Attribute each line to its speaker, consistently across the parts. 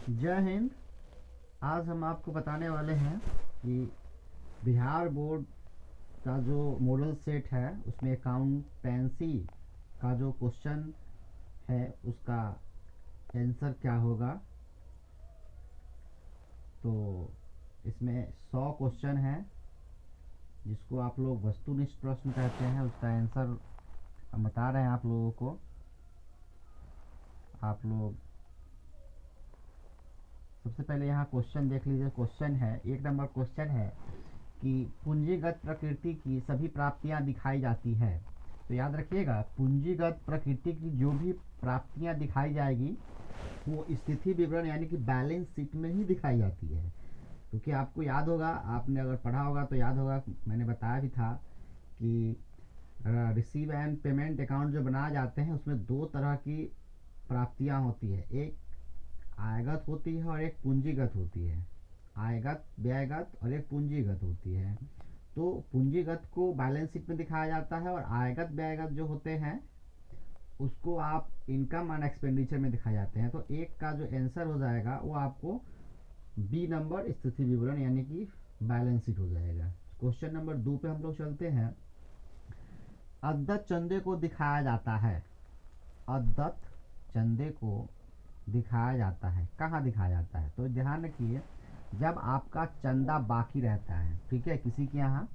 Speaker 1: जय हिंद। आज हम आपको बताने वाले हैं कि बिहार बोर्ड का जो मॉडल सेट है उसमें अकाउंटेंसी का जो क्वेश्चन है उसका आंसर क्या होगा। तो इसमें 100 क्वेश्चन है जिसको आप लोग वस्तुनिष्ठ प्रश्न कहते हैं। उसका आंसर हम बता रहे हैं आप लोगों को। आप लोग सबसे पहले यहाँ क्वेश्चन देख लीजिए। क्वेश्चन है, 1 नंबर क्वेश्चन है कि पूंजीगत प्रकृति की सभी प्राप्तियां दिखाई जाती है। तो याद रखिएगा, पूंजीगत प्रकृति की जो भी प्राप्तियां दिखाई जाएगी वो स्थिति विवरण यानी कि बैलेंस शीट में ही दिखाई जाती है। क्योंकि आपको याद होगा, आपने अगर पढ़ा होगा तो याद होगा, मैंने बताया भी था कि रिसीव एंड पेमेंट अकाउंट जो बनाए जाते हैं उसमें 2 तरह की प्राप्तियां होती है। एक आयगत होती है और एक पूंजीगत होती है। आयगत, व्ययगत और एक पूंजीगत होती है। तो पूंजीगत को बैलेंस शीट में दिखाया जाता है और आयगत व्ययगत जो होते हैं उसको आप इनकम एंड एक्सपेंडिचर में दिखाए जाते हैं। तो एक का जो आंसर हो जाएगा वो आपको बी नंबर स्थिति विवरण यानी कि बैलेंस शीट हो जाएगा। क्वेश्चन नंबर 2 पे हम लोग चलते हैं। अद्यत चंदे को दिखाया जाता है। अद्यत चंदे को दिखाया जाता है, कहाँ दिखाया जाता है? तो ध्यान रखिए, जब आपका चंदा बाकी रहता है, ठीक है, किसी के यहाँ,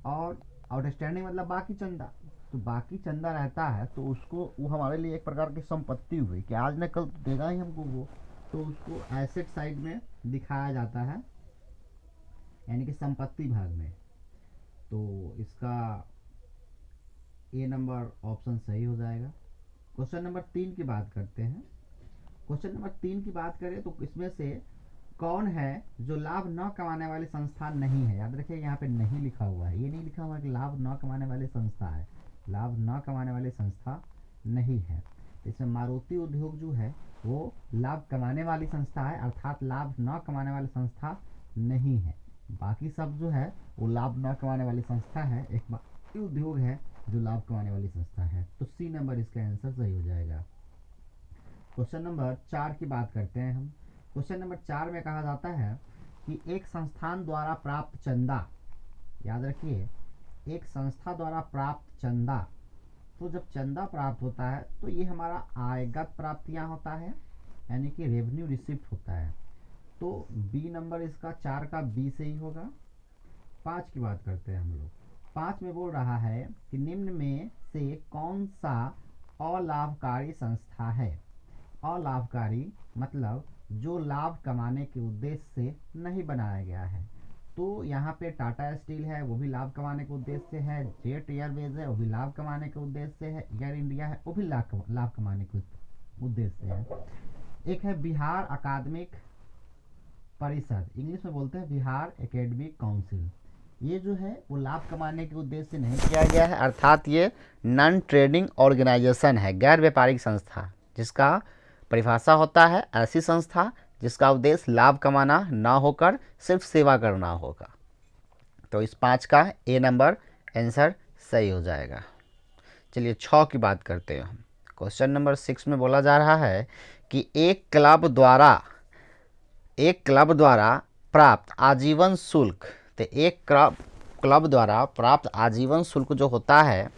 Speaker 1: और आउटस्टैंडिंग मतलब बाकी चंदा, तो बाकी चंदा रहता है तो उसको, वो हमारे लिए एक प्रकार की संपत्ति हुई कि आज न कल देगा ही हमको वो, तो उसको एसेट साइड में दिखाया जाता है यानी कि संपत्ति भाग में। तो इसका ए नंबर ऑप्शन सही हो जाएगा। क्वेश्चन नंबर 3 की बात करते हैं। क्वेश्चन नंबर 3 की बात करें तो इसमें से कौन है जो लाभ न कमाने वाली संस्था नहीं है? याद रखिए, यहाँ पे नहीं लिखा हुआ है, ये नहीं लिखा हुआ है कि लाभ न कमाने वाली संस्था है। लाभ न कमाने वाली संस्था नहीं है। इसमें मारुति उद्योग जो है वो लाभ कमाने वाली संस्था है, अर्थात लाभ न कमाने वाली संस्था नहीं है। बाकी सब जो है वो लाभ न कमाने वाली संस्था है। एक मारुति उद्योग है जो लाभ कमाने वाली संस्था है। तो सी नंबर इसका आंसर सही हो जाएगा। क्वेश्चन नंबर 4 की बात करते हैं हम। क्वेश्चन नंबर 4 में कहा जाता है कि एक संस्थान द्वारा प्राप्त चंदा, याद रखिए, एक संस्था द्वारा प्राप्त चंदा, तो जब चंदा प्राप्त होता है तो ये हमारा आयगत प्राप्तियां होता है यानी कि रेवेन्यू रिसिप्ट होता है। तो बी नंबर इसका 4 का बी से ही होगा। 5 की बात करते हैं हम लोग। 5 में बोल रहा है कि निम्न में से कौन सा अलाभकारी संस्था है? अलाभकारी मतलब जो लाभ कमाने के उद्देश्य से नहीं बनाया गया है। तो यहाँ पे टाटा स्टील है, वो भी लाभ कमाने के उद्देश्य से है। जेट एयरवेज है, वो भी लाभ कमाने के उद्देश्य से है। एयर इंडिया है, वो भी लाभ कमाने के उद्देश्य से है। एक है बिहार अकादमिक परिषद, इंग्लिश में बोलते हैं बिहार एकेडमिक काउंसिल। ये जो है वो लाभ कमाने के उद्देश्य से नहीं किया गया है, अर्थात ये नॉन ट्रेडिंग ऑर्गेनाइजेशन है, गैर व्यापारिक संस्था, जिसका परिभाषा होता है ऐसी संस्था जिसका उद्देश्य लाभ कमाना ना होकर सिर्फ सेवा करना होगा। तो इस 5 का ए नंबर आंसर सही हो जाएगा। चलिए 6 की बात करते हैं हम। क्वेश्चन नंबर 6 में बोला जा रहा है कि एक क्लब द्वारा प्राप्त आजीवन शुल्क, तो एक क्लब द्वारा प्राप्त आजीवन शुल्क जो होता है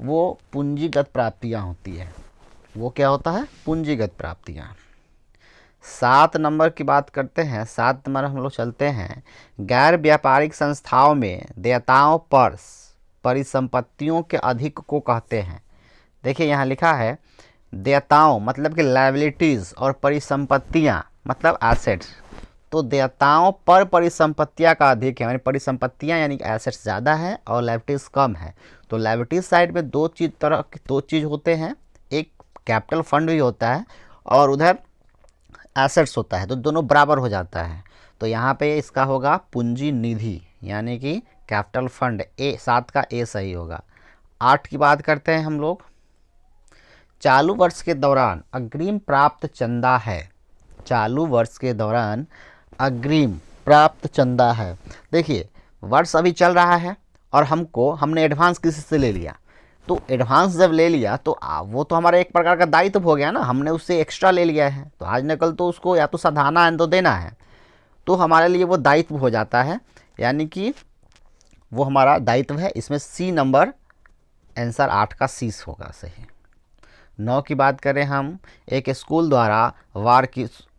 Speaker 1: वो पूंजीगत प्राप्तियां होती है। वो क्या होता है? पूंजीगत प्राप्तियां। 7 नंबर की बात करते हैं। 7 नंबर हम लोग चलते हैं। गैर व्यापारिक संस्थाओं में देयताओं पर परिसंपत्तियों के अधिक को कहते हैं। देखिए यहाँ लिखा है देयताओं मतलब कि लायबिलिटीज़ और परिसंपत्तियाँ मतलब एसेट्स। तो देयताओं पर परिसंपत्तियाँ का अधिक है, यानी परिसंपत्तियाँ यानी कि एसेट्स ज़्यादा है और लायबिलिटीज़ कम है। तो लायबिलिटीज़ साइड में दो चीज़ होते हैं, एक कैपिटल फंड भी होता है और उधर एसेट्स होता है, तो दोनों बराबर हो जाता है। तो यहाँ पे इसका होगा पूंजी निधि यानी कि कैपिटल फंड। ए 7 का ए सही होगा। 8 की बात करते हैं हम लोग। चालू वर्ष के दौरान अग्रिम प्राप्त चंदा है। चालू वर्ष के दौरान अग्रिम प्राप्त चंदा है। देखिए वर्ष अभी चल रहा है और हमने एडवांस किसी से ले लिया,
Speaker 2: तो एडवांस जब ले लिया तो वो तो हमारा एक प्रकार का दायित्व हो गया ना, हमने उससे एक्स्ट्रा ले लिया है, तो आज न कल तो उसको या तो सधाना है तो देना है, तो हमारे लिए वो दायित्व हो जाता है, यानी कि वो हमारा दायित्व है। इसमें सी नंबर आंसर 8 का सी होगा सही। 9 की बात करें हम, एक स्कूल द्वारा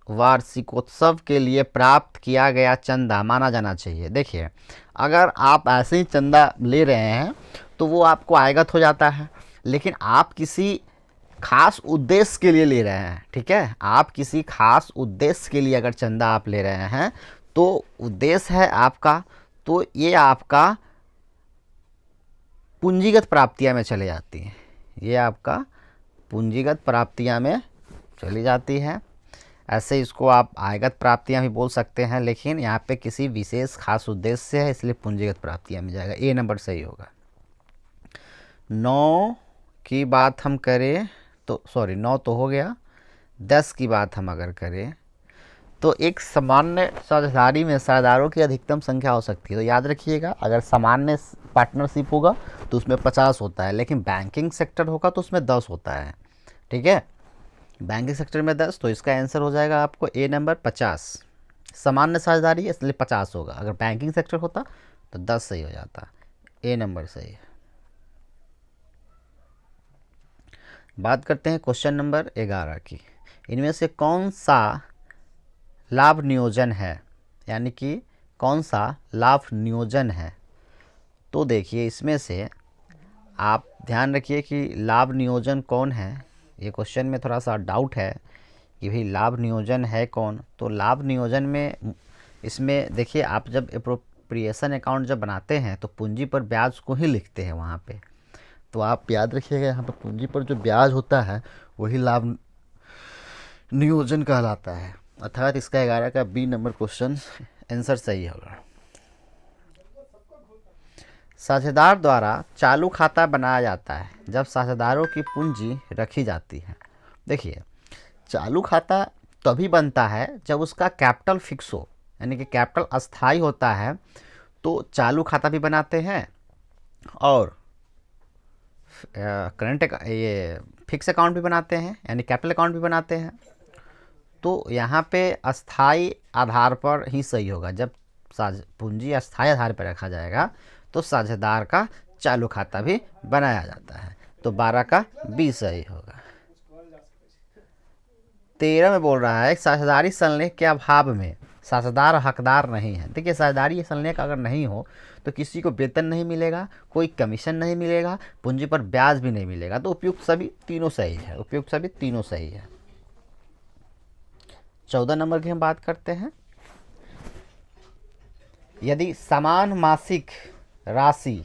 Speaker 2: वार्षिकोत्सव के लिए प्राप्त किया गया चंदा माना जाना चाहिए। देखिए, अगर आप ऐसे ही चंदा ले रहे हैं तो वो आपको आयगत हो जाता है, लेकिन आप किसी खास उद्देश्य के लिए ले रहे हैं, ठीक है, आप किसी खास उद्देश्य के लिए अगर चंदा आप ले रहे हैं तो उद्देश्य है आपका, तो ये आपका पूंजीगत प्राप्तियां में चले जाती हैं, ये आपका पूंजीगत प्राप्तियां में चली जाती है। ऐसे इसको आप आयगत प्राप्तियां भी बोल सकते हैं, लेकिन यहाँ पे किसी विशेष खास उद्देश्य से है, इसलिए पूंजीगत प्राप्तियां में जाएगा, ए नंबर सही होगा। 9 की बात हम करें तो, सॉरी 9 तो हो गया, 10 की बात हम अगर करें तो एक सामान्य साझेदारी में साझेदारों की अधिकतम संख्या हो सकती है। तो याद रखिएगा, अगर सामान्य पार्टनरशिप होगा तो उसमें 50 होता है, लेकिन बैंकिंग सेक्टर होगा तो उसमें 10 होता है, ठीक है, बैंकिंग सेक्टर में 10, तो इसका आंसर हो जाएगा आपको ए नंबर 50। सामान्य साझेदारी इसलिए 50 होगा, अगर बैंकिंग सेक्टर होता तो 10 सही हो जाता, ए नंबर सही है। बात करते हैं क्वेश्चन नंबर 11 की। इनमें से कौन सा लाभ नियोजन है, यानी कि कौन सा लाभ नियोजन है। तो देखिए, इसमें से आप ध्यान रखिए कि लाभ नियोजन कौन है, ये क्वेश्चन में थोड़ा सा डाउट है कि भाई लाभ नियोजन है कौन। तो लाभ नियोजन में इसमें देखिए, आप जब एप्रोप्रिएशन अकाउंट जब बनाते हैं तो पूंजी पर ब्याज को ही लिखते हैं वहाँ पे, तो आप याद रखिएगा यहाँ पर पूंजी पर जो ब्याज होता है वही लाभ नियोजन कहलाता है, अर्थात इसका 11 का बी नंबर क्वेश्चन आंसर सही होगा। साझेदार द्वारा चालू खाता बनाया जाता है जब साझेदारों की पूंजी रखी जाती है। देखिए, चालू खाता तभी बनता है जब उसका कैपिटल फिक्स हो, यानी कि कैपिटल अस्थाई होता है, तो चालू खाता भी बनाते हैं और करंट ये फिक्स अकाउंट भी बनाते हैं, यानी कैपिटल अकाउंट भी बनाते हैं। तो यहाँ पे अस्थाई आधार पर ही सही होगा, जब पूंजी अस्थाई आधार पर रखा जाएगा तो साझेदार का चालू खाता भी बनाया जाता है, तो 12 का बी सही होगा। 13 में बोल रहा है साझेदारी संलेख के अभाव में साझेदार हकदार नहीं है। देखिए, साझेदारी संलेख अगर नहीं हो तो किसी को वेतन नहीं मिलेगा, कोई कमीशन नहीं मिलेगा, पूंजी पर ब्याज भी नहीं मिलेगा, तो उपयुक्त सभी तीनों सही है, उपयुक्त सभी तीनों सही है। 14 नंबर की हम बात करते हैं। यदि समान मासिक राशि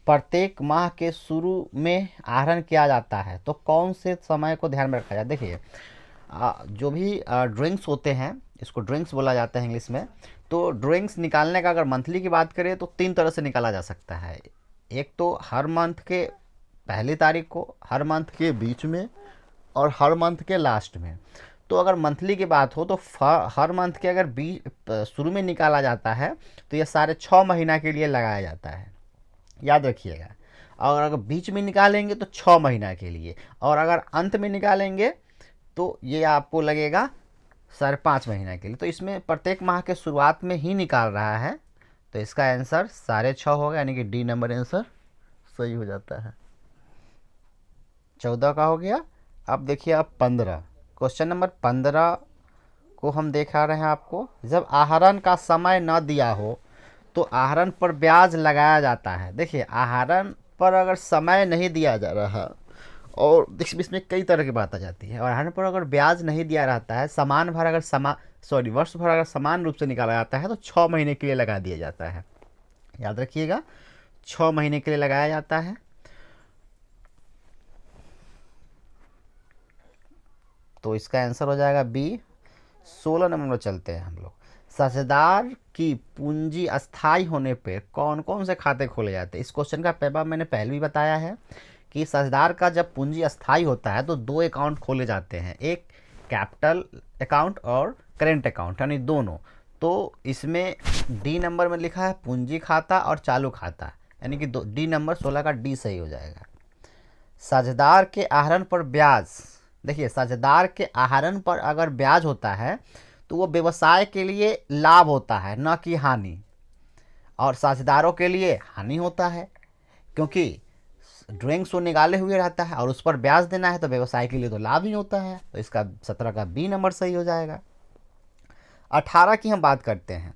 Speaker 2: प्रत्येक माह के शुरू में आहरण किया जाता है तो कौन से समय को ध्यान में रखा जाए। देखिए, जो भी ड्रिंक्स होते हैं, इसको ड्रिंक्स बोला जाता है इंग्लिश में, तो ड्रिंक्स निकालने का अगर मंथली की बात करें तो 3 तरह से निकाला जा सकता है। एक तो हर मंथ के पहली तारीख को, हर मंथ के बीच में और हर मंथ के लास्ट में। तो अगर मंथली की बात हो तो हर मंथ के अगर शुरू में निकाला जाता है तो ये सारे 6 महीना के लिए लगाया जाता है, याद रखिएगा। और अगर बीच में निकालेंगे तो 6 महीना के लिए, और अगर अंत में निकालेंगे तो ये आपको लगेगा 5.5 महीना के लिए। तो इसमें प्रत्येक माह के शुरुआत में ही निकाल रहा है, तो इसका आंसर 6.5 होगा, यानी कि डी नंबर आंसर सही हो जाता है। 14 का हो गया। अब देखिए, अब 15 क्वेश्चन नंबर 15 को हम दिखा रहे हैं आपको। जब आहरण का समय न दिया हो तो आहरण पर ब्याज लगाया जाता है। देखिए, आहरण पर अगर समय नहीं दिया जा रहा, और देखिए इसमें कई तरह की बात आ जाती है, और आहरण पर अगर ब्याज नहीं दिया रहता है, समान भर अगर वर्ष भर अगर समान रूप से निकाला जाता है तो 6 महीने के लिए लगा दिया जाता है, याद रखिएगा, 6 महीने के लिए लगाया जाता है। तो इसका आंसर हो जाएगा बी। 16 नंबर में चलते हैं हम लोग। साझेदार की पूंजी अस्थाई होने पर कौन कौन से खाते खोले जाते हैं। इस क्वेश्चन का पेपर मैंने पहले भी बताया है कि साझेदार का जब पूंजी अस्थाई होता है तो 2 अकाउंट खोले जाते हैं, एक कैपिटल अकाउंट और करेंट अकाउंट, यानी दोनों। तो इसमें डी नंबर में लिखा है पूंजी खाता और चालू खाता, यानी कि डी नंबर 16 का डी सही हो जाएगा। साझेदार के आहरण पर ब्याज, देखिए साझेदार के आहरण पर अगर ब्याज होता है तो वो व्यवसाय के लिए लाभ होता है, न कि हानि। और साझेदारों के लिए हानि होता है, क्योंकि ड्राइंग्स वो निकाले हुए रहता है और उस पर ब्याज देना है, तो व्यवसाय के लिए तो लाभ ही होता है। तो इसका 17 का बी नंबर सही हो जाएगा। 18 की हम बात करते हैं।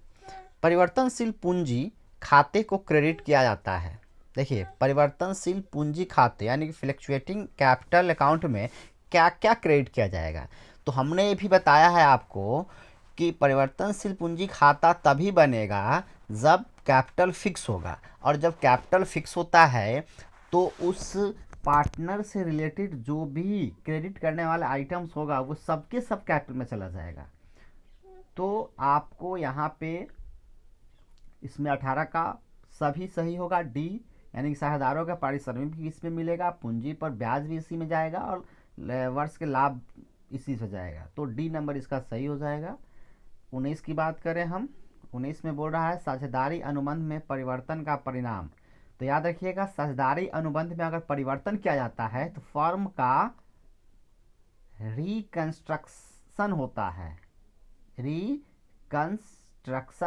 Speaker 2: परिवर्तनशील पूंजी खाते को क्रेडिट किया जाता है। देखिए परिवर्तनशील पूंजी खाते यानी कि फ्लक्चुएटिंग कैपिटल अकाउंट में क्या क्या क्रेडिट किया जाएगा। तो हमने ये भी बताया है आपको कि परिवर्तनशील पूंजी खाता तभी बनेगा जब कैपिटल फिक्स होगा, और जब कैपिटल फिक्स होता है तो उस पार्टनर से रिलेटेड जो भी क्रेडिट करने वाला आइटम्स होगा वो सबके सब कैपिटल में चला जाएगा। तो आपको यहाँ पे इसमें 18 का सभी सही होगा, डी, यानी कि साझेदारों का पारिश्रमिक भी इसमें मिलेगा, पूंजी पर ब्याज भी इसी में जाएगा, और वर्ष के लाभ इसी से जाएगा। तो डी नंबर इसका सही हो जाएगा। 19 की बात करें हम, 19 में बोल रहा है साझेदारी अनुबंध में परिवर्तन का परिणाम। तो याद रखिएगा साझेदारी अनुबंध में अगर परिवर्तन किया जाता है तो फर्म का रिकंस्ट्रक्शन होता है, रिकंस्ट्रक्शन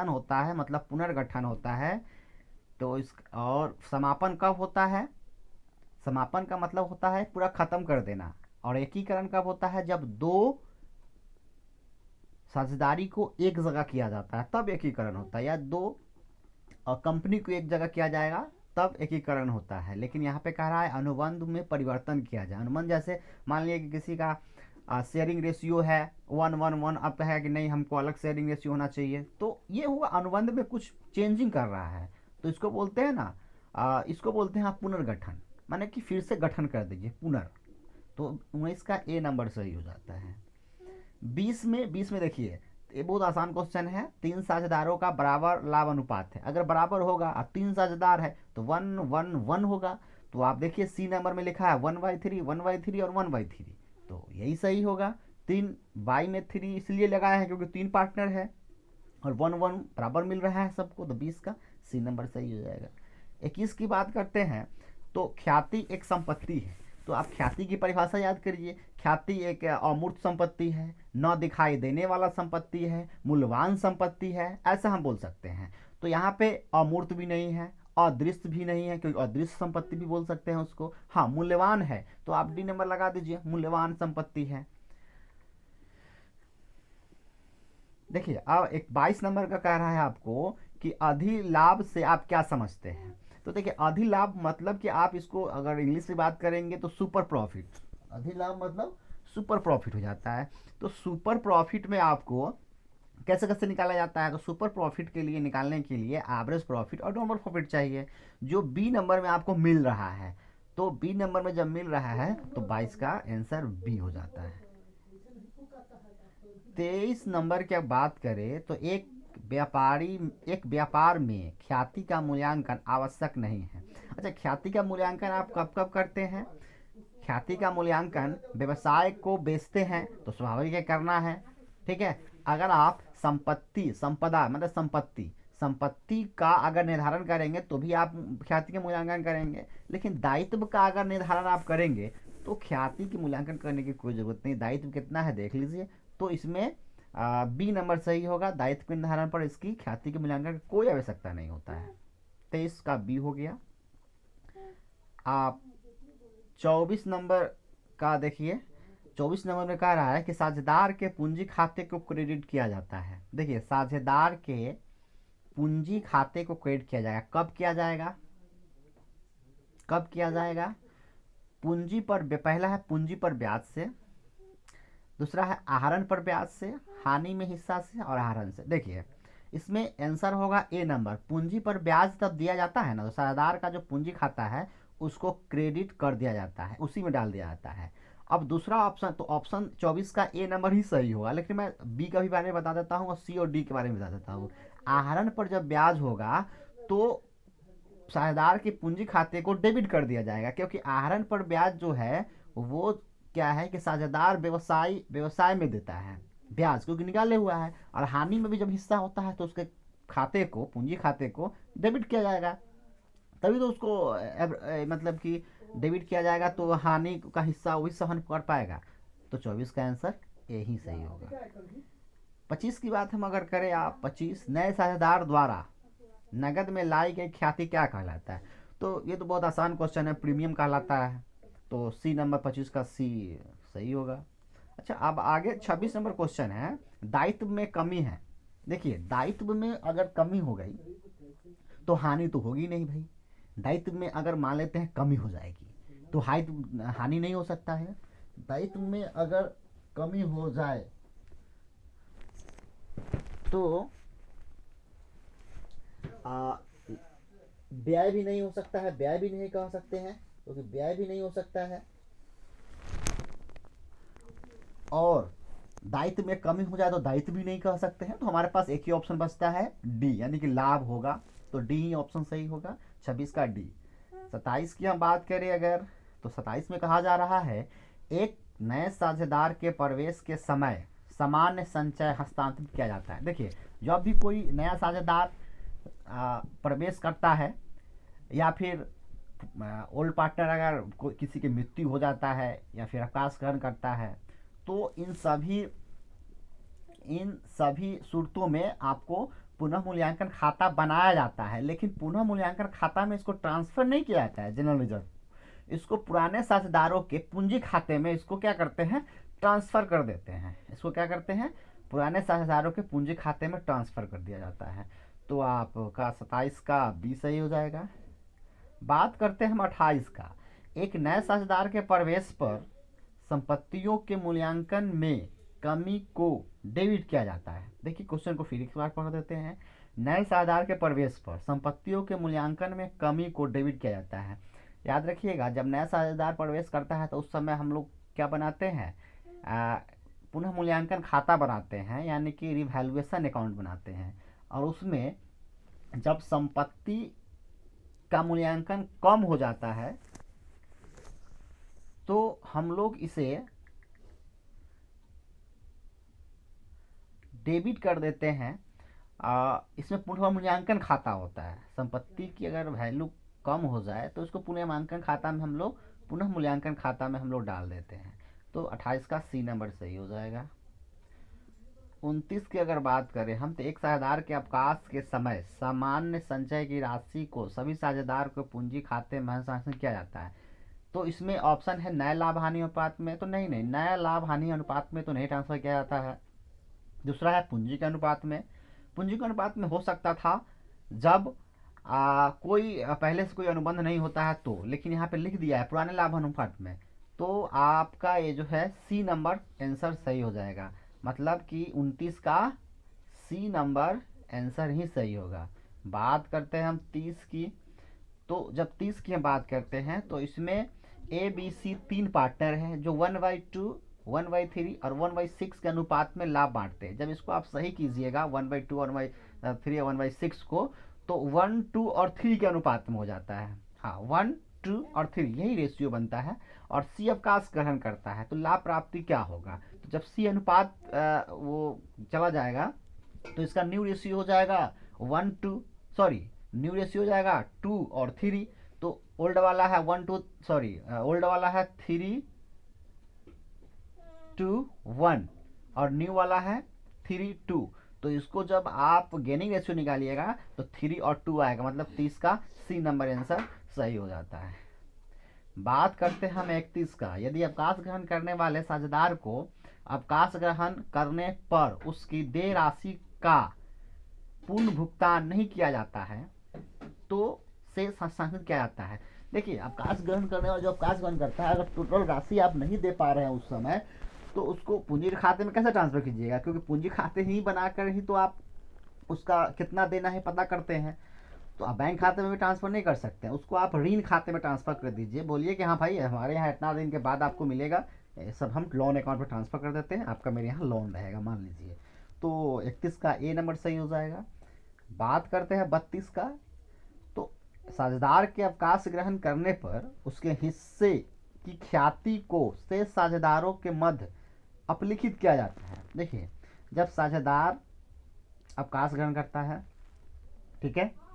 Speaker 2: होता है मतलब पुनर्गठन होता है। तो इस और समापन कब होता है? समापन का मतलब होता है पूरा खत्म कर देना। और एकीकरण कब होता है? जब दो साझेदारी को एक जगह किया जाता है तब एकीकरण होता है, या दो कंपनी को एक जगह किया जाएगा तब एकीकरण होता है। लेकिन यहाँ पे कह रहा है अनुबंध में परिवर्तन किया जाए। अनुबंध जैसे मान लिया कि किसी का शेयरिंग रेशियो है 1:1:1, अब कहेगा कि नहीं हमको अलग शेयरिंग रेशियो होना चाहिए, तो ये हुआ अनुबंध में कुछ चेंजिंग कर रहा है, तो इसको बोलते हैं ना इसको बोलते हैं पुनर्गठन, माने कि फिर से गठन कर दीजिए, पुनर्। तो 19 का ए नंबर सही हो जाता है। 20 में देखिए ये बहुत आसान क्वेश्चन है। 3 साझेदारों का बराबर लाभ अनुपात है, अगर बराबर होगा और 3 साझेदार है तो 1:1:1 होगा। तो आप देखिए सी नंबर में लिखा है 1/3, 1/3 और 1/3, तो यही सही होगा। 3/3 इसलिए लगाया है क्योंकि 3 पार्टनर है और 1:1 बराबर मिल रहा है सबको, तो 20 का सी नंबर सही हो जाएगा। 21 की बात करते हैं। तो ख्याति एक संपत्ति है, तो आप ख्याति की परिभाषा याद करिए। ख्याति एक अमूर्त संपत्ति है, न दिखाई देने वाला संपत्ति है, मूल्यवान संपत्ति है, ऐसा हम बोल सकते हैं। तो यहाँ पे अमूर्त भी नहीं है, अदृश्य भी नहीं है, क्योंकि अदृश्य संपत्ति भी बोल सकते हैं उसको। हाँ मूल्यवान है, तो आप डी नंबर लगा दीजिए, मूल्यवान संपत्ति है। देखिए अब एक 22 नंबर का कह रहा है आपको कि अधिलाभ से आप क्या समझते हैं। तो देखिए अधिलाभ मतलब कि आप इसको अगर इंग्लिश में बात करेंगे तो सुपर प्रॉफिट, अधिलाभ मतलब सुपर प्रॉफिट हो जाता है। तो सुपर प्रॉफिट में आपको कैसे कैसे निकाला जाता है? तो सुपर प्रॉफिट के लिए निकालने के लिए एवरेज प्रॉफिट और नॉर्मल प्रॉफिट चाहिए, जो बी नंबर में आपको मिल रहा है। तो बी नंबर में जब मिल रहा है तो 22 का आंसर बी हो जाता है। 23 नंबर की बात करें तो एक व्यापार में ख्याति का मूल्यांकन आवश्यक नहीं है। अच्छा ख्याति का मूल्यांकन आप कब कब करते हैं? ख्याति का मूल्यांकन व्यवसाय को बेचते हैं तो स्वाभाविक है करना है, ठीक है। अगर आप संपदा मतलब संपत्ति का अगर निर्धारण करेंगे तो भी आप ख्याति का मूल्यांकन करेंगे, लेकिन दायित्व का अगर निर्धारण आप करेंगे तो ख्याति की मूल्यांकन करने की कोई जरूरत नहीं। दायित्व कितना है देख लीजिए, तो इसमें बी नंबर सही होगा। दायित्व के निर्धारण पर इसकी ख्याति के मूल्यांकन की कोई आवश्यकता नहीं होता है। 23 का बी हो गया। आप 24 नंबर का देखिए। 24 नंबर में कह रहा है कि साझेदार के पूंजी खाते को क्रेडिट किया जाता है। देखिए साझेदार के पूंजी खाते को क्रेडिट किया जाएगा, कब किया जाएगा? कब किया जाएगा? पूंजी पर पहला है पूंजी पर ब्याज से, दूसरा है आहरण पर ब्याज से, हानि में हिस्सा से और आहरण से। देखिए इसमें आंसर होगा ए नंबर। पूंजी पर ब्याज तब दिया जाता है ना, तो साझेदार का जो पूंजी खाता है उसको क्रेडिट कर दिया जाता है, उसी में डाल दिया जाता है। अब दूसरा ऑप्शन, तो ऑप्शन 24 का ए नंबर ही सही होगा, लेकिन मैं बी का भी बारे में बता देता हूँ और सी और डी के बारे में बता देता हूँ। आहरण पर जब ब्याज होगा तो साझेदार के पूंजी खाते को डेबिट कर दिया जाएगा, क्योंकि आहरण पर ब्याज जो है वो क्या है कि साझेदार व्यवसाय में देता है ब्याज, क्योंकि निकाले हुआ है। और हानि में भी जब हिस्सा होता है तो उसके खाते को, पूंजी खाते को डेबिट किया जाएगा, तभी तो उसको मतलब कि डेबिट किया जाएगा तो हानि का हिस्सा वही सहन कर पाएगा। तो 24 का आंसर यही सही होगा। 25 की बात हम अगर करें आप, 25 नए साझेदार द्वारा नगद में लाई गई ख्याति क्या कहलाता है? तो ये तो बहुत आसान क्वेश्चन है, प्रीमियम कहलाता है। तो सी नंबर 25 का सी सही होगा। अच्छा, अब आगे 26 नंबर क्वेश्चन है, दायित्व में कमी है। देखिए, दायित्व में अगर कमी हो गई तो हानि तो होगी नहीं भाई। दायित्व में अगर मान लेते हैं कमी हो जाएगी तो हानि नहीं हो सकता है। दायित्व में अगर कमी हो जाए तो व्यय भी नहीं हो सकता है, व्यय भी नहीं कह सकते हैं क्योंकि व्यय भी नहीं हो सकता है। और दायित्व में कमी हो जाए तो दायित्व भी नहीं कह सकते हैं। तो हमारे पास एक ही ऑप्शन बचता है डी, यानी कि लाभ होगा। तो डी ही ऑप्शन सही होगा, 26 का डी। 27 की हम बात करें अगर, तो 27 में कहा जा रहा है एक नए साझेदार के प्रवेश के समय सामान्य संचय हस्तांतरित किया जाता है। देखिए, जब भी कोई नया साझेदार प्रवेश करता है या फिर ओल्ड पार्टनर अगर किसी की मृत्यु हो जाता है या फिर अवकाश ग्रहण करता है, तो इन सभी सूरतों में आपको पुनः मूल्यांकन खाता बनाया जाता है। लेकिन पुनः मूल्यांकन खाता में इसको ट्रांसफर नहीं किया जाता है जनरल रिजर्व, इसको पुराने साझेदारों के पूंजी खाते में इसको क्या करते हैं, ट्रांसफर कर देते हैं। इसको क्या करते हैं, पुराने साझेदारों के पूंजी खाते में ट्रांसफर कर दिया जाता है। तो आपका 27 का बी सही हो जाएगा। बात करते हैं हम 28 का, एक नए साझेदार के प्रवेश पर संपत्तियों के मूल्यांकन में कमी को डेबिट किया जाता है। देखिए, क्वेश्चन को फिर एक बार पढ़ देते हैं। नए साझेदार के प्रवेश पर संपत्तियों के मूल्यांकन में कमी को डेबिट किया जाता है। याद रखिएगा, जब नया साझेदार प्रवेश करता है तो उस समय हम लोग क्या बनाते हैं, पुनः मूल्यांकन खाता बनाते हैं, यानी कि रिवैल्यूएशन अकाउंट बनाते हैं। और उसमें जब संपत्ति का मूल्यांकन कम हो जाता है तो हम लोग इसे डेबिट कर देते हैं। इसमें पुनः मूल्यांकन खाता होता है। संपत्ति की अगर वैल्यू कम हो जाए तो उसको पुनः मूल्यांकन खाता में हम लोग डाल देते हैं। तो 28 का सी नंबर सही हो जाएगा। 29 की अगर बात करें हम, तो एक साझेदार के अवकाश के समय सामान्य संचय की राशि को सभी साझेदार को पूंजी खाते में हस्तांतरित किया जाता है। तो इसमें ऑप्शन है नए लाभ हानि अनुपात में, तो नहीं, नया लाभ हानि अनुपात में तो नहीं ट्रांसफर किया जाता है। दूसरा है पूंजी के अनुपात में। पूंजी के अनुपात में हो सकता था जब कोई पहले से कोई अनुबंध नहीं होता है तो, लेकिन यहाँ पे लिख दिया है पुराने लाभ अनुपात में। तो आपका ये जो है सी नंबर आंसर सही हो जाएगा। मतलब कि 29 का सी नंबर आंसर ही सही होगा। बात करते हैं हम 30 की। तो जब 30 की हम बात करते हैं तो इसमें ए बी सी 3 पार्टनर हैं जो 1/2, 1/3 और 1/6 के अनुपात में लाभ बांटते हैं। जब इसको आप सही कीजिएगा 1/2, 1/3 और 1/6 को, तो 1, 2 और 3 के अनुपात में हो जाता है। हाँ, 1, 2 और 3 यही रेशियो बनता है। और सी अवकाश ग्रहण करता है तो लाभ प्राप्ति क्या होगा, तो जब सी अनुपात वो चला जाएगा तो इसका न्यू रेशियो हो जाएगा 1, 2, सॉरी न्यू रेशियो हो जाएगा 2 और 3। तो ओल्ड वाला है 1, 2, सॉरी ओल्ड वाला है 3, 2, 1 और न्यू वाला है 3, 2। तो इसको जब आप गेनिंग रेशियो निकालिएगा तो 3 और 2 आएगा, मतलब 30 का सी नंबर आंसर सही हो जाता है। बात करते हैं हम 31 का, यदि अवकाश ग्रहण करने वाले साझेदार को अवकाश ग्रहण करने पर उसकी देय राशि का पूर्ण भुगतान नहीं किया जाता है तो शेष हस्तांतरित किया जाता है। देखिए, अवकाश ग्रहण करने वाला जो अवकाश ग्रहण करता है, अगर टोटल राशि आप नहीं दे पा रहे हैं उस समय, तो उसको पूंजी खाते में कैसे ट्रांसफर कीजिएगा, क्योंकि पूंजी खाते ही बनाकर ही तो आप उसका कितना देना है पता करते हैं। तो आप बैंक खाते में भी ट्रांसफर नहीं कर सकते हैं, उसको आप ऋण खाते में ट्रांसफर कर दीजिए। बोलिए कि हाँ भाई, हमारे यहाँ इतना दिन के बाद आपको मिलेगा, सब हम लोन अकाउंट में ट्रांसफर कर देते हैं, आपका मेरे यहाँ लोन रहेगा, मान लीजिए। तो 31 का ए नंबर सही हो जाएगा। बात करते हैं 32 का, तो साझेदार के अवकाश ग्रहण करने पर उसके हिस्से की ख्याति को शेष साझेदारों के मध्य अपलिखित किया जाता है। देखिए, जब साझेदार अवकाश ग्रहण करता है, ठीक है,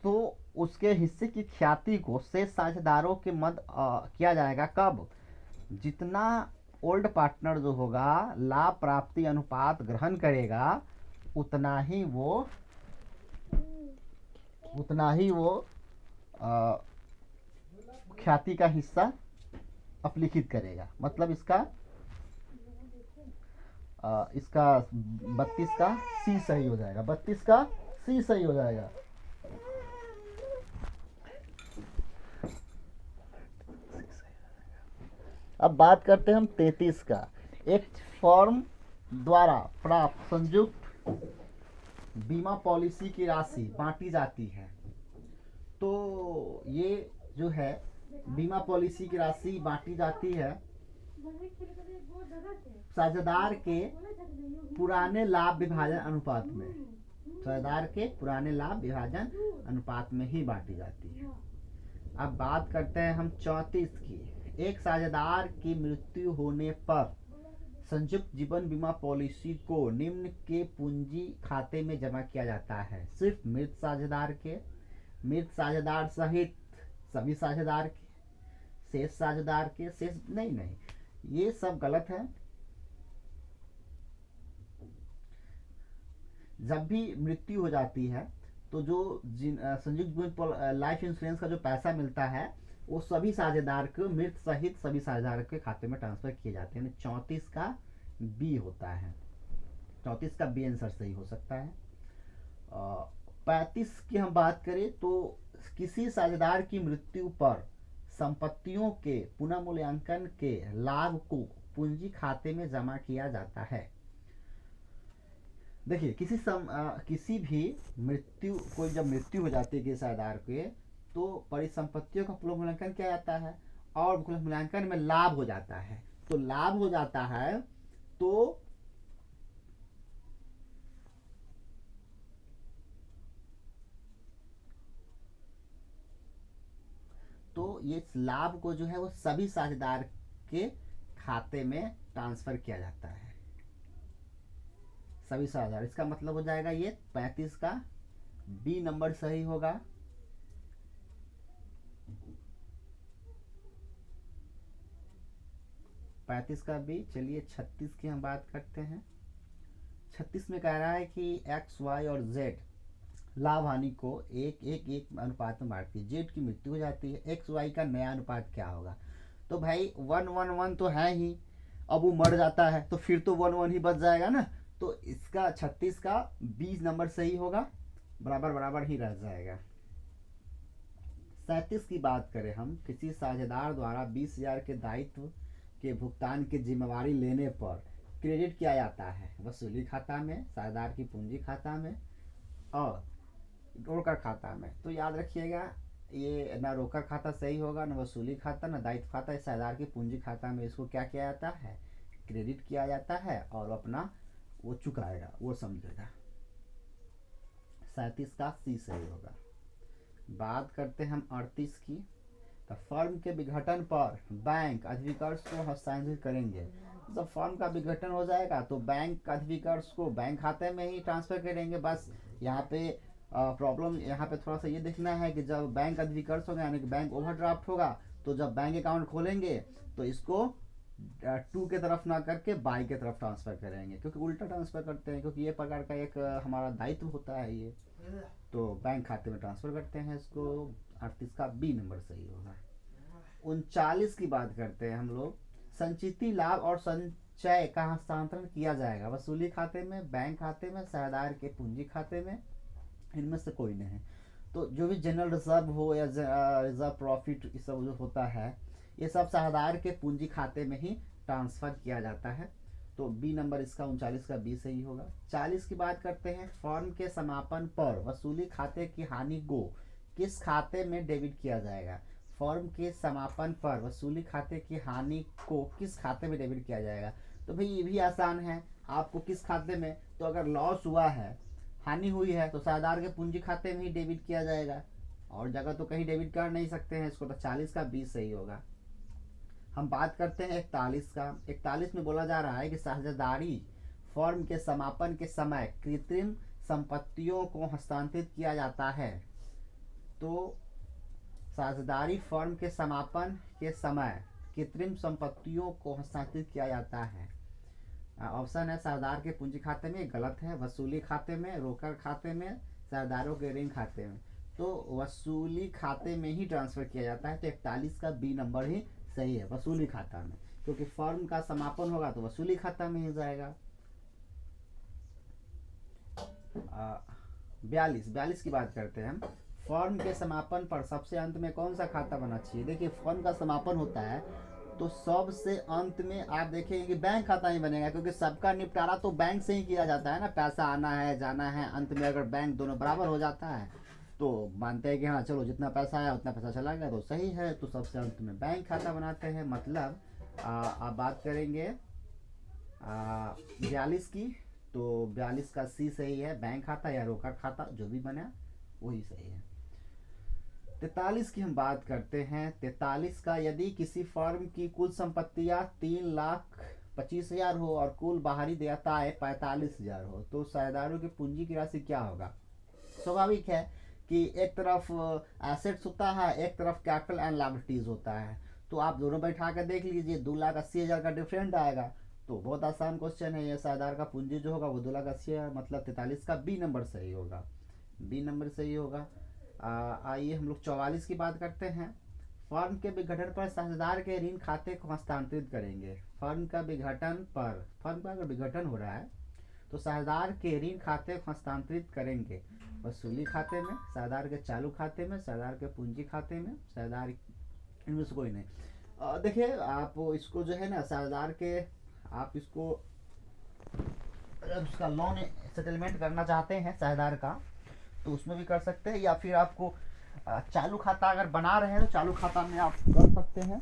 Speaker 2: तो उसके हिस्से की ख्याति को शेष साझेदारों के मध्य किया जाएगा कब? जितना ओल्ड पार्टनर जो होगा लाभ प्राप्ति अनुपात ग्रहण करेगा उतना ही वो ख्याति का हिस्सा अपलिखित करेगा। मतलब इसका 32 का सी सही हो जाएगा, 32 का सी सही हो जाएगा। अब बात करते हैं हम 33 का। एक फर्म द्वारा प्राप्त संयुक्त बीमा पॉलिसी की राशि बांटी जाती है। तो ये जो है बीमा पॉलिसी की राशि बांटी जाती है साझेदार के पुराने लाभ विभाजन अनुपात में, साझेदार के पुराने लाभ विभाजन अनुपात में ही बांटी जाती है। अब बात करते हैं हम 34 की। एक साझेदार की मृत्यु होने पर संयुक्त जीवन बीमा पॉलिसी को निम्न के पूंजी खाते में जमा किया जाता है। सिर्फ मृत साझेदार सहित सभी साझेदार के, शेष साझेदार के, शेष नहीं, ये सब गलत है। जब भी मृत्यु हो जाती है तो जो संयुक्त जीवन लाइफ इंश्योरेंस का जो पैसा मिलता है वो सभी साझेदार को, मृत सहित सभी साझेदार के खाते में ट्रांसफर किए जाते हैं। 34 का बी होता है, 34 का बी आंसर सही हो सकता है। 35 की हम बात करें तो किसी साझेदार की मृत्यु पर संपत्तियों के पुनः मूल्यांकन के लाभ को पूंजी खाते में जमा किया जाता है। देखिए किसी भी कोई जब मृत्यु हो जाती है किसी साझेदार के तो परिसंपत्तियों का पुनर्मूल्यांकन किया जाता है और पुनर्मूल्यांकन में लाभ हो जाता है। तो लाभ हो जाता है तो ये लाभ को जो है वो सभी साझेदार के खाते में ट्रांसफर किया जाता है, सभी साझेदार। इसका मतलब हो जाएगा ये 35 का बी नंबर सही होगा। पैंतीस का बी। चलिए 36 की हम बात करते हैं। 36 में कह रहा है कि एक्स वाई और जेड लाभ हानि को एक अनुपात में बांटती है। जेड की मृत्यु हो जाती है, एक्स वाई का नया अनुपात क्या होगा? तो भाई 1-1-1 तो है ही, अब वो मर जाता है तो फिर तो 1-1 ही बच जाएगा ना। तो इसका 36 का 20 नंबर सही होगा, बराबर बराबर ही रह जाएगा। 37 की बात करें हम, किसी साझेदार द्वारा 20,000 के दायित्व के भुगतान की जिम्मेवारी लेने पर क्रेडिट किया जाता है वसूली खाता में, साझेदार की पूंजी खाता में और रोकड़ खाता में। तो याद रखिएगा ये ना रोकड़ खाता सही होगा, ना वसूली खाता, ना दायित्व खाता। इस साझेदार की पूंजी खाता में इसको क्या किया जाता है? क्रेडिट किया जाता है और अपना वो चुकाएगा, वो समझेगा। 37 का सी सही होगा। बात करते हैं हम 38 की। तो फर्म के विघटन पर बैंक अधिविकर्ष को हस्तांतरित करेंगे। जब फर्म का विघटन हो जाएगा तो बैंक अधिविकर्ष को बैंक खाते में ही ट्रांसफर करेंगे। बस यहाँ पे प्रॉब्लम यहाँ पे थोड़ा सा ये देखना है कि जब बैंक अधिविकर्ष होगा यानी कि बैंक ओवरड्राफ्ट होगा तो जब बैंक अकाउंट खोलेंगे तो इसको 2 के तरफ ना करके बाई के तरफ ट्रांसफर करेंगे, क्योंकि उल्टा ट्रांसफर करते हैं, क्योंकि ये प्रकार का एक हमारा दायित्व होता है ये। तो बैंक खाते में ट्रांसफर करते हैं इसको। 38 का बी नंबर सही होगा। 39 की बात करते हैं हम लोग। संचिति लाभ और संचय का हस्तांतरण किया जाएगा वसूली खाते में, बैंक खाते में, साझेदार के पूंजी खाते में, इनमें से कोई नहीं। तो जो भी जनरल रिजर्व हो या रिजर्व प्रॉफिट ये सब जो होता है ये सब साझेदार के पूंजी खाते में ही ट्रांसफर किया जाता है। तो बी नंबर इसका 39 का बी सही होगा। 40 की बात करते हैं। फर्म के समापन पर वसूली खाते की हानि को किस खाते में डेबिट किया जाएगा? फर्म के समापन पर वसूली खाते की हानि को किस खाते में डेबिट किया जाएगा? तो भाई ये भी आसान है, आपको किस खाते में, तो अगर लॉस हुआ है, हानि हुई है तो साझेदार के पूंजी खाते में ही डेबिट किया जाएगा, और जगह तो कहीं डेबिट कर नहीं सकते हैं इसको। तो 40 का 20 सही होगा। हम बात करते हैं 41 का। 41 में बोला जा रहा है कि साझेदारी फर्म के समापन के समय कृत्रिम संपत्तियों को हस्तांतरित किया जाता है। तो साझेदारी फर्म के समापन के समय कृत्रिम संपत्तियों को हस्तांतरित किया जाता है। ऑप्शन है साझेदार के पूंजी खाते में, गलत है। वसूली खाते में, रोकड़ खाते में, साझेदारों के ऋण खाते में। तो वसूली खाते में ही ट्रांसफर किया जाता है, तो 41 का बी नंबर ही सही है, वसूली खाता में, क्योंकि फर्म का समापन होगा तो वसूली खाता में ही जाएगा। 42 की बात करते हैं हम। फर्म के समापन पर सबसे अंत में कौन सा खाता बनना चाहिए? देखिए, फर्म का समापन होता है तो सबसे अंत में आप देखेंगे कि बैंक खाता ही बनेगा, क्योंकि सबका निपटारा तो बैंक से ही किया जाता है ना। पैसा आना है जाना है, अंत में अगर बैंक दोनों बराबर हो जाता है तो मानते हैं कि हाँ चलो जितना पैसा आया उतना पैसा चला गया तो सही है, तो सबसे अंत में बैंक खाता बनाते हैं। मतलब आप बात करेंगे 42 की, तो 42 का सी सही है, बैंक खाता या रोकड़ खाता जो भी बना वही सही है। 43 की हम बात करते हैं। 43 का, यदि किसी फर्म की कुल संपत्तियां 3,25,000 हो और कुल बाहरी देयताएं 45,000 हो, तो साझेदारों की पूंजी की राशि क्या होगा? स्वाभाविक है कि एक तरफ एसेट्स होता है, एक तरफ कैपिटल एंड लायबिलिटीज होता है, तो आप दोनों बैठा कर देख लीजिए, 2,80,000 का डिफरेंट आएगा। तो बहुत आसान क्वेश्चन है ये, साझेदार का पूंजी जो होगा वो 2,80,000, मतलब 43 का बी नंबर सही होगा, बी नंबर सही होगा। आइए हम लोग 44 की बात करते हैं। फर्म के विघटन पर साझेदार के ऋण खाते को हस्तांतरित करेंगे। फर्म का विघटन पर, फर्म का अगर विघटन हो रहा है तो साझेदार के ऋण खाते को हस्तांतरित करेंगे वसूली खाते में, साझेदार के चालू खाते में, साझेदार के पूंजी खाते में, साझेदार इनमें से कोई नहीं। देखिए, आप इसको जो है ना साझेदार के, आप इसको उसका लोन सेटलमेंट करना चाहते हैं साझेदार का तो उसमें भी कर सकते हैं, या फिर आपको चालू खाता अगर बना रहे हैं तो चालू खाता में आप कर सकते हैं।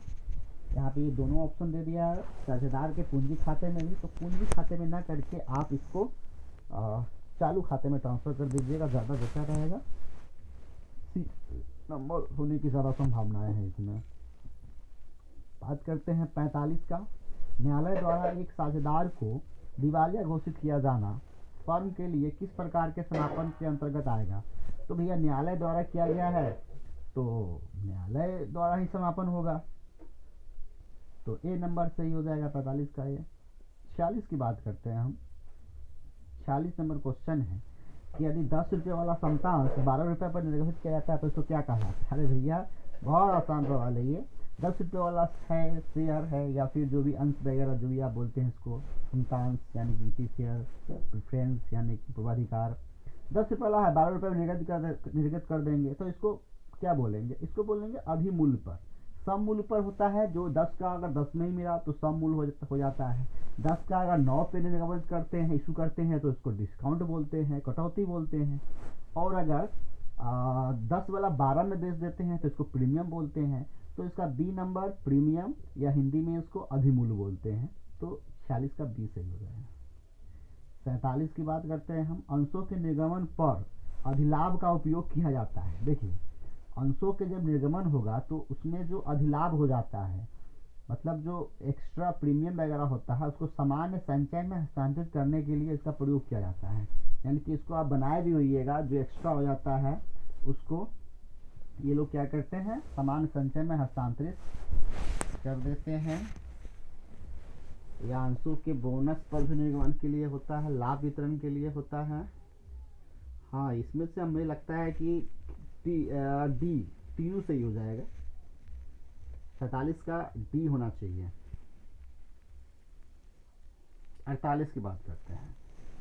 Speaker 2: यहाँ पे ये दोनों ऑप्शन दे दिया है, साझेदार के पूंजी खाते में भी, तो पूंजी खाते में ना करके आप इसको चालू खाते में ट्रांसफर कर दीजिएगा, ज़्यादा बेहतर रहेगा। सी नंबर होने की ज़्यादा संभावनाएं हैं इसमें। बात करते हैं 45 का। न्यायालय द्वारा एक साझेदार को दिवालिया घोषित किया जाना फर्म के लिए किस प्रकार के समापन के अंतर्गत आएगा? तो भैया न्यायालय द्वारा किया गया है तो न्यायालय द्वारा ही समापन होगा, तो ए नंबर सही हो जाएगा 45 का ये। 46 की बात करते हैं हम। 46 नंबर क्वेश्चन है कि यदि 10 रुपये वाला समतांश 12 रुपये पर निर्गमित किया जाता है तो इसको क्या कहा? अरे भैया बहुत आसान सवाल है ये। 10 रुपये वाला है, शेयर है, या फिर जो भी अंश वगैरह जो भी आप बोलते हैं इसको, समतांश यानी कि शेयर, प्रेफरेंस यानी कि पूर्वाधिकार। 10 रुपये वाला है, 12 रुपये में निर्गत कर देंगे तो इसको क्या बोलेंगे? इसको बोलेंगे अधिमूल्य पर। सम मूल्य पर होता है, जो 10 का अगर 10 में ही मिला तो सम मूल्य हो जाता है। 10 का अगर 9 पे निर्गमित करते हैं, इशू करते हैं तो इसको डिस्काउंट बोलते हैं, कटौती बोलते हैं। और अगर 10 वाला 12 में बेच देते हैं तो इसको प्रीमियम बोलते हैं। तो इसका बी नंबर प्रीमियम, या हिंदी में इसको अधिमूल्य बोलते हैं, तो 46 का बी सही हो जाएगा। 47 की बात करते हैं हम। अंशों के निर्गमन पर अधिलाभ का उपयोग किया जाता है। देखिए, अंशों के जब निर्गमन होगा तो उसमें जो अधिलाभ हो जाता है, मतलब जो एक्स्ट्रा प्रीमियम वगैरह होता है, उसको सामान्य संचय में हस्तांतरित करने के लिए इसका प्रयोग किया जाता है। यानी कि इसको आप बनाए भी होइएगा, जो एक्स्ट्रा हो जाता है उसको ये लोग क्या करते हैं, सामान्य संचय में हस्तांतरित कर देते हैं। या अंशों के बोनस पर भी निर्गमन के लिए होता है, लाभ वितरण के लिए होता है। हाँ, इसमें से हमें लगता है कि डी तीनों सही हो जाएगा। 47 का डी होना चाहिए। 48 की बात करते हैं।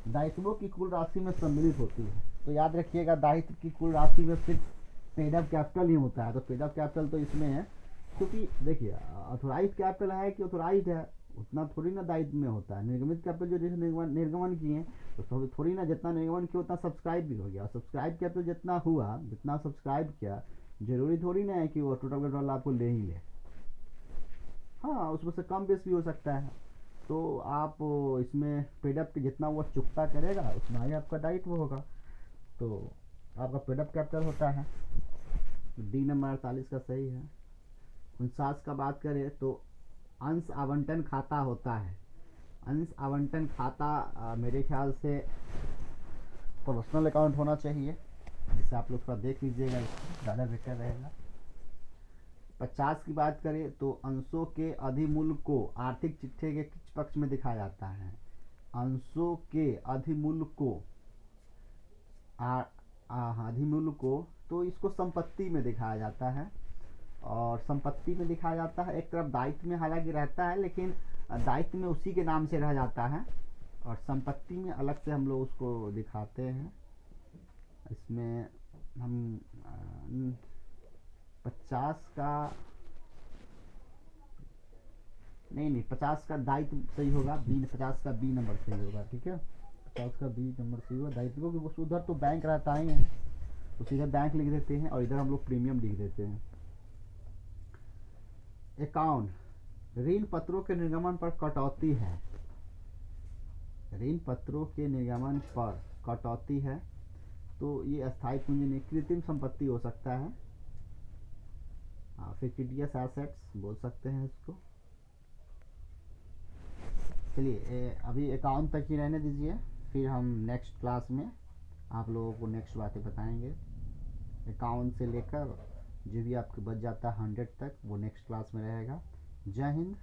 Speaker 2: दायित्वों की कुल राशि में सम्मिलित होती है, तो याद रखिएगा दायित्व की कुल राशि में सिर्फ पेड अप कैपिटल ही होता है, तो पेड अप कैपिटल तो इसमें है, क्योंकि देखिए ऑथोराइज कैपिटल है कि ऑथोराइज है उतना थोड़ी ना दायित्व में होता है। निर्गमित कैपिटल जो जैसे निर्गमन किए तो थोड़ी ना जितना निर्गमन किया उतना सब्सक्राइब भी हो गया, सब्सक्राइब कैपिटल जितना हुआ, जितना सब्सक्राइब किया, जरूरी थोड़ी ना है कि वो टोटल कैपिटल आपको ले ही ले। हाँ, उसमें से कम बेस भी हो सकता है, तो आप इसमें पेड अप जितना वो चुकता करेगा उतना ही आपका दायित्व होगा, तो आपका पेड अप कैपिटल होता है। डी नंबर 48 का सही है। 49 का बात करें तो अंश आवंटन खाता होता है। अंश आवंटन खाता मेरे ख्याल से पर्सनल अकाउंट होना चाहिए,
Speaker 1: जैसे आप लोग थोड़ा देख लीजिएगा, इसको ज़्यादा बेटर रहेगा। 50 की बात करें तो अंशों के अधिमूल्य को आर्थिक चिट्ठे के किस पक्ष में दिखाया जाता है? अंशों के अधिमूल्य को अधिमूल्य को तो इसको संपत्ति में दिखाया जाता है, और संपत्ति में दिखाया जाता है। एक तरफ दायित्व में हालांकि रहता है, लेकिन दायित्व में उसी के नाम से रह जाता है, और संपत्ति में अलग से हम लोग उसको दिखाते हैं। इसमें हम 50 का नहीं 50 का दायित्व सही होगा, बी 50 का बी नंबर सही होगा, ठीक है। 50 का बी नंबर सही होगा दायित्व, क्योंकि वो उधर तो बैंक रहता ही है, तो सीधे बैंक लिख देते हैं और इधर हम लोग प्रीमियम लिख देते हैं। अकाउंट, ऋण पत्रों के निर्गमन पर कटौती है। ऋण पत्रों के निर्गमन पर कटौती है, तो ये अस्थायी पूंजी नहीं, कृत्रिम संपत्ति हो सकता है, फिक्टिटियस एसेट्स बोल सकते हैं इसको। चलिए अभी अकाउंट तक ही रहने दीजिए, फिर हम नेक्स्ट क्लास में आप लोगों को नेक्स्ट बातें बताएंगे। अकाउंट से लेकर जो भी आपके बच जाता है 100 तक, वो नेक्स्ट क्लास में रहेगा। जय हिंद।